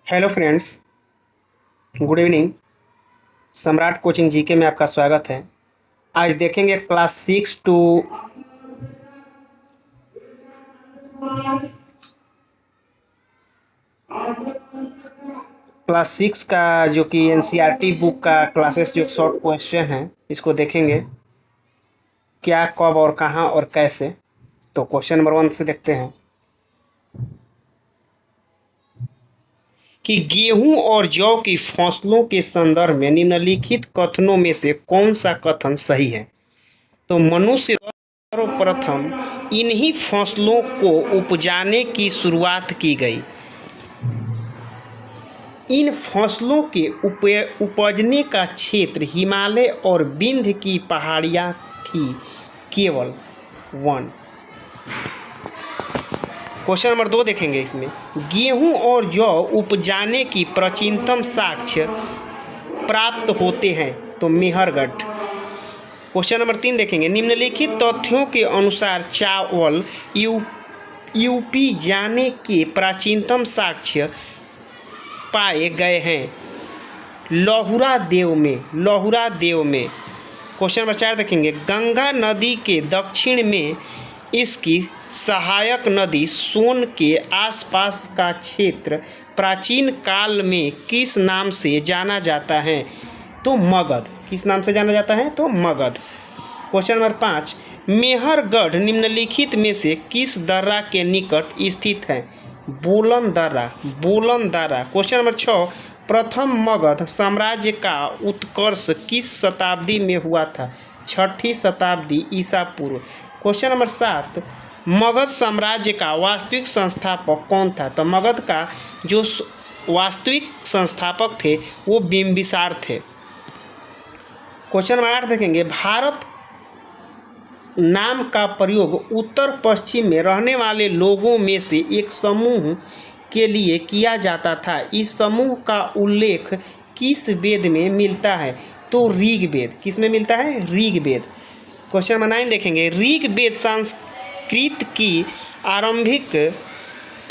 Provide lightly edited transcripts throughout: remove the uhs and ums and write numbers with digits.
Hello friends, good evening. सम्राट coaching GK में आपका स्वागत है। आज देखेंगे क्लास 6 का जो कि एनसीईआरटी बुक का क्लासेस जो शॉर्ट क्वेश्चन है, इसको देखेंगे क्या, कब और कहाँ और कैसे। तो क्वेश्चन नंबर 1 से देखते हैं कि गेहूं और जौ की फसलों के संदर्भ में निम्नलिखित कथनों में से कौन सा कथन सही है। तो मनुष्य सर्वप्रथम इन्हीं फसलों को उपजाने की शुरुआत की गई। इन फसलों के उपजने का क्षेत्र हिमालय और विंध्य की पहाड़ियाँ थी। केवल 1। क्वेश्चन नंबर 2 देखेंगे। इसमें गेहूं और जौ उपजाने की प्राचीनतम साक्ष्य प्राप्त होते हैं। तो मेहरगढ़। क्वेश्चन नंबर 3 देखेंगे। निम्नलिखित तथ्यों के अनुसार चावल यूपी जाने के प्राचीनतम साक्ष्य पाए गए हैं लहुरा देव में। क्वेश्चन नंबर 4 देखेंगे। गंगा नदी के दक्षिण में इसकी सहायक नदी सोन के आसपास का क्षेत्र प्राचीन काल में किस नाम से जाना जाता है। तो मगध। किस नाम से जाना जाता है। तो मगध। Question number 5। मेहरगढ़ निम्नलिखित में से किस दर्रा के निकट स्थित है। बोलन दर्रा। Question number 6। प्रथम मगध साम्राज्य का उत्कर्ष किस शताब्दी में हुआ था। 6ठी शताब्दी ईसा पूर्व। Question number 7। मगध साम्राज्य का वास्तविक संस्थापक कौन था। तो मगध का जो वास्तविक संस्थापक थे वो बिंबिसार थे। क्वेश्चन नंबर 8 देखेंगे। भारत नाम का प्रयोग उत्तर पश्चिम में रहने वाले लोगों में से एक समूह के लिए किया जाता था। इस समूह का उल्लेख किस वेद में मिलता है। तो ऋग्वेद। किस में मिलता है। ऋग्वेद। क्वेश्चन नंबर 9 देखेंगे। ऋग्वेद संस्कृत की आरंभिक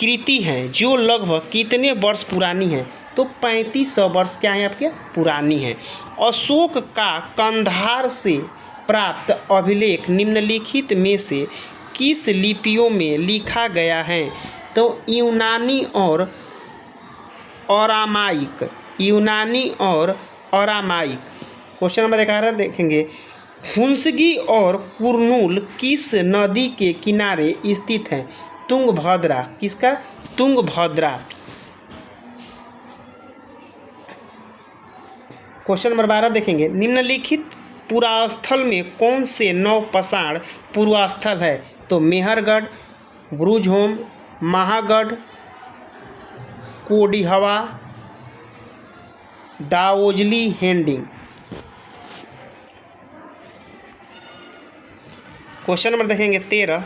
कृति है जो लगभग कितने वर्ष पुरानी है। तो 3500 वर्ष क्या है आपके पुरानी है। अशोक का कंधार से प्राप्त अभिलेख निम्नलिखित में से किस लिपियों में लिखा गया है। तो यूनानी और अरामाइक। क्वेश्चन नंबर 11 देखेंगे। हुंसगी और कुरनूल किस नदी के किनारे स्थित है। तुंगभद्रा। किसका। तुंगभद्रा। क्वेश्चन नंबर 12 देखेंगे। निम्नलिखित पुरास्थल में कौन से 9 पाषाण पूर्वास्थल है। तो मेहरगढ़, ब्रुजहोम, महागढ़, कोडिहवा, दाओजली, हेंडिंग। क्वेश्चन नंबर देखेंगे 13।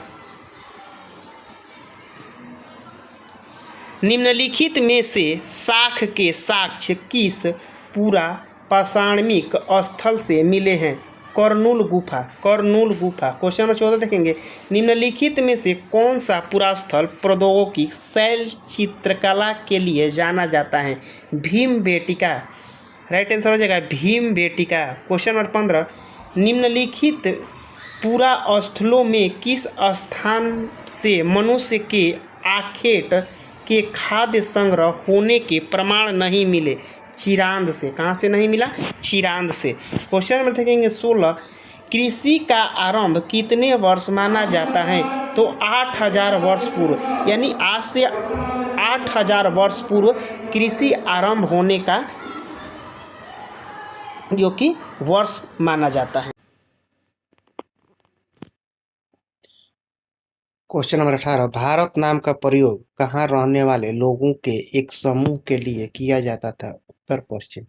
निम्नलिखित में से शाख के साक्ष्य किस पूरा पाषाणिक स्थल से मिले हैं। करनूल गुफा। क्वेश्चन नंबर 14 देखेंगे। निम्नलिखित में से कौन सा पुरास्थल प्रौद्योगिकी शैल चित्रकला के लिए जाना जाता है। भीमबेटिका। राइट आंसर हो जाएगा भीमबेटिका। Question number 15। निम्नलिखित पूरा स्थलों में किस स्थान से मनुष्य के आखेट के खाद्य संग्रह होने के प्रमाण नहीं मिले। चिरांद से। कहाँ से नहीं मिला। चिरांद से। क्वेश्चन नंबर देखेंगे 16। कृषि का आरंभ कितने वर्ष माना जाता है। तो 8000 वर्ष पूर्व। यानी आज से 8000 वर्ष पूर्व कृषि आरंभ होने का जो कि वर्ष माना जाता है। Question number 18। भारत नाम का प्रयोग कहाँ रहने वाले लोगों के एक समूह के लिए किया जाता था। उत्तर पश्चिम।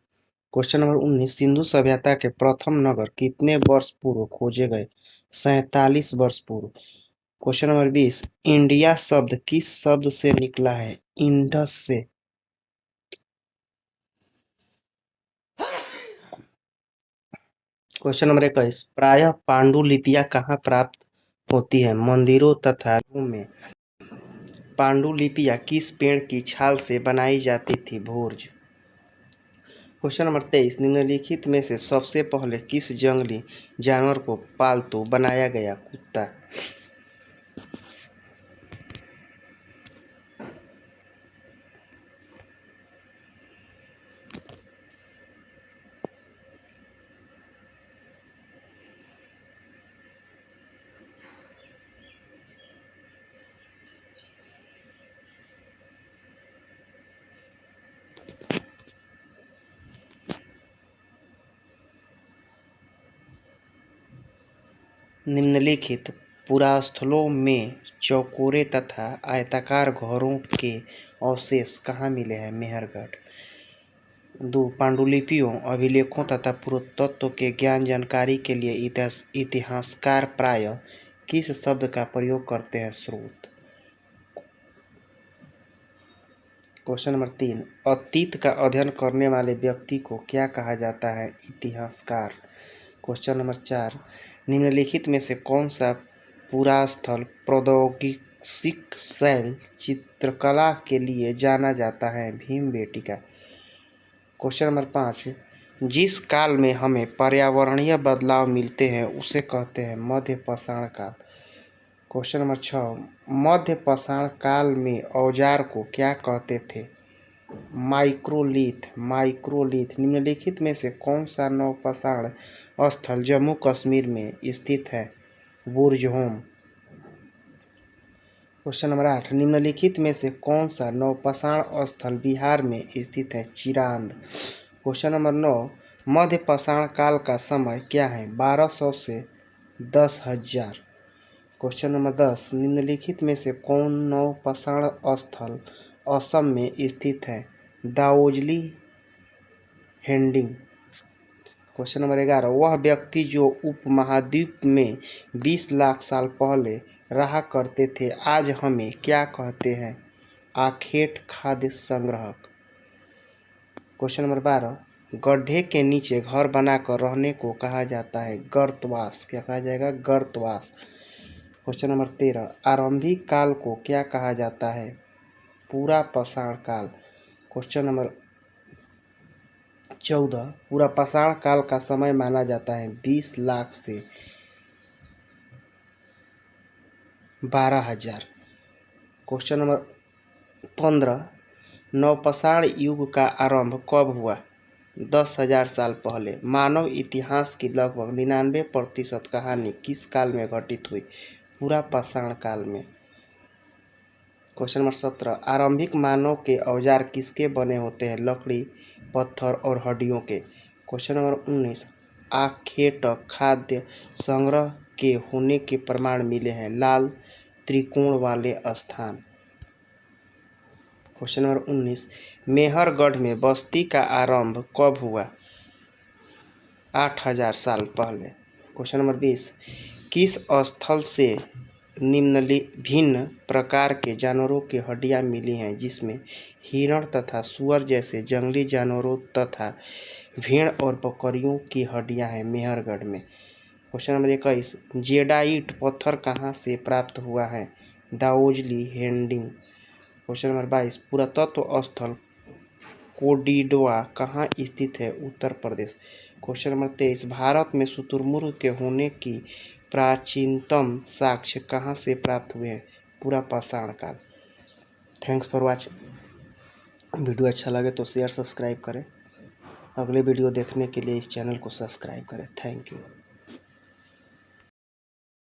Question number 19। सिंधु सभ्यता के प्रथम नगर कितने वर्ष पूर्व खोजे गए। 47 वर्ष पूर्व। Question number 20। इंडिया शब्द किस शब्द से निकला है। इंडस से। Question number 21। प्रायः पांडुलिपियां कहाँ प्राप्त होती है। मंदिरों तथा में। पांडुलिपियां किस पेड़ की छाल से बनाई जाती थी? भोज। क्वेश्चन नंबर 23, निम्नलिखित में से सबसे पहले किस जंगली जानवर को पालतू बनाया गया? कुत्ता। निम्नलिखित पुरास्थलों में चौकोरे तथा आयताकार घरों के अवशेष कहाँ मिले हैं? मेहरगढ़। 2, पांडुलिपियों, अभिलेखों तथा पुरातत्व के ज्ञान जानकारी के लिए इतिहासकार प्रायः किस शब्द का प्रयोग करते हैं? स्रोत। क्वेश्चन नंबर 3, अतीत का अध्ययन करने वाले व्यक्ति को क्या कहा जाता है? इतिहासकार। क्वेश्चन नंबर 4, निम्नलिखित में से कौन सा पुरास्थल प्रौद्योगिक शैल चित्रकला के लिए जाना जाता है? भीमबेटका। क्वेश्चन नंबर 5, जिस काल में हमें पर्यावरणीय बदलाव मिलते हैं उसे कहते हैं मध्य पाषाण काल। क्वेश्चन नंबर 6, मध्य पाषाण काल में औजार को क्या कहते थे? माइक्रोलिथ। निम्नलिखित में से कौन सा नवपाषाण स्थल जम्मू कश्मीर में स्थित है? बुरजहोम। क्वेश्चन नंबर 8, निम्नलिखित में से कौन सा नवपाषाण स्थल बिहार में स्थित है? चिरांद। क्वेश्चन नंबर 9, मध्य पाषाण काल का समय क्या है? 1200 से 10,000। क्वेश्चन नंबर 10, निम्नलिखित में से कौन नवपाषाण स्थल असम में स्थित है? दाओजली हेंडिंग। क्वेश्चन नंबर 11, वह व्यक्ति जो उपमहाद्वीप में 20 लाख साल पहले रहा करते थे आज हमें क्या कहते हैं? आखेट खाद्य संग्रहक। क्वेश्चन नंबर 12, गड्ढे के नीचे घर बनाकर रहने को कहा जाता है? गर्तवास। क्या कहा जाएगा? गर्तवास। क्वेश्चन नंबर 13, आरंभिक काल को क्या कहा जाता है? पूरा पाषाण काल। क्वेश्चन नंबर 14, पूरा पाषाण काल का समय माना जाता है 20 लाख से 12,000। क्वेश्चन नंबर 15, नवपाषाण युग का आरंभ कब हुआ? 10,000 साल पहले। मानव इतिहास की लगभग 99% कहानी किस काल में घटित हुई? पूरा पाषाण काल में। क्वेश्चन नंबर 17, आरंभिक मानव के औजार किसके बने होते हैं? लकड़ी, पत्थर और हड्डियों के। क्वेश्चन नंबर 19, आखेटक खाद्य संग्रह के होने के प्रमाण मिले हैं? लाल त्रिकोण वाले स्थान। क्वेश्चन नंबर 19, मेहरगढ़ में बस्ती का आरंभ कब हुआ? 8,000 साल पहले। क्वेश्चन नंबर 20, किस स्थल से भिन्न प्रकार के जानवरों की हड्डियां मिली हैं जिसमें हिरण तथा सुअर जैसे जंगली जानवरों तथा भेड़ और बकरियों की हड्डियां हैं? मेहरगढ़ में। क्वेश्चन नंबर 21, जेडाइट पत्थर कहाँ से प्राप्त हुआ है? दाओजली हेंडिंग। क्वेश्चन नंबर 22, पुरातत्व स्थल कोडिडवा कहाँ स्थित है? उत्तर प्रदेश। क्वेश्चन नंबर 23, भारत में शुतुरमुर्ग के होने की प्राचीनतम साक्ष्य कहाँ से प्राप्त हुए हैं? पूरा पाषाण काल। Thanks for watching. वीडियो अच्छा लगे तो शेयर सब्सक्राइब करें। अगले वीडियो देखने के लिए इस चैनल को सब्सक्राइब करें। Thank you.